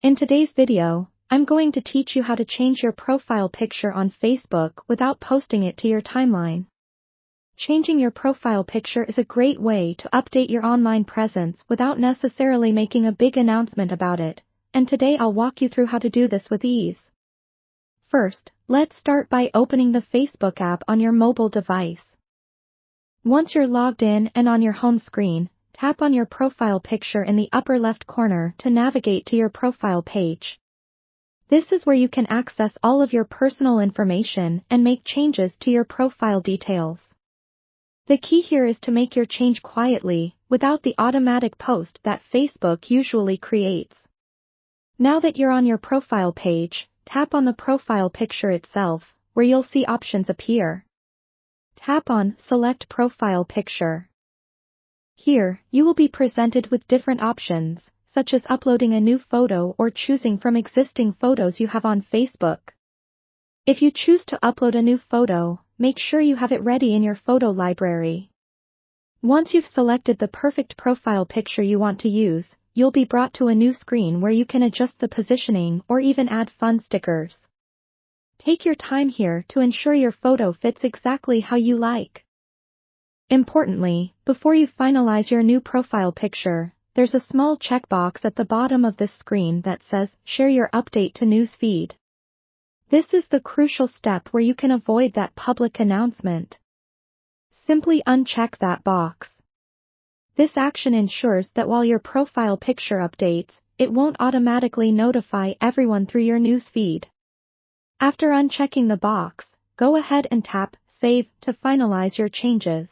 In today's video, I'm going to teach you how to change your profile picture on Facebook without posting it to your timeline. Changing your profile picture is a great way to update your online presence without necessarily making a big announcement about it, and today I'll walk you through how to do this with ease. First, let's start by opening the Facebook app on your mobile device. Once you're logged in and on your home screen, tap on your profile picture in the upper left corner to navigate to your profile page. This is where you can access all of your personal information and make changes to your profile details. The key here is to make your change quietly, without the automatic post that Facebook usually creates. Now that you're on your profile page, tap on the profile picture itself, where you'll see options appear. Tap on Select Profile Picture. Here, you will be presented with different options, such as uploading a new photo or choosing from existing photos you have on Facebook. If you choose to upload a new photo, make sure you have it ready in your photo library. Once you've selected the perfect profile picture you want to use, you'll be brought to a new screen where you can adjust the positioning or even add fun stickers. Take your time here to ensure your photo fits exactly how you like. Importantly, before you finalize your new profile picture, there's a small checkbox at the bottom of this screen that says Share your update to Newsfeed. This is the crucial step where you can avoid that public announcement. Simply uncheck that box. This action ensures that while your profile picture updates, it won't automatically notify everyone through your newsfeed. After unchecking the box, go ahead and tap Save to finalize your changes.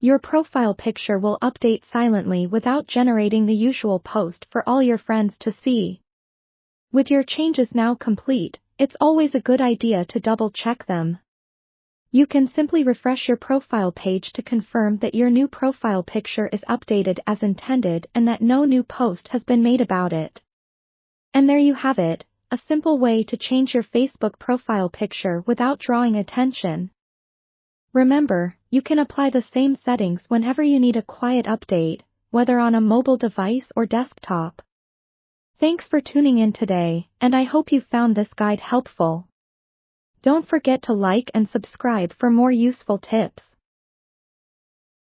Your profile picture will update silently without generating the usual post for all your friends to see. With your changes now complete, it's always a good idea to double-check them. You can simply refresh your profile page to confirm that your new profile picture is updated as intended and that no new post has been made about it. And there you have it, a simple way to change your Facebook profile picture without drawing attention. Remember, you can apply the same settings whenever you need a quiet update, whether on a mobile device or desktop. Thanks for tuning in today, and I hope you found this guide helpful. Don't forget to like and subscribe for more useful tips.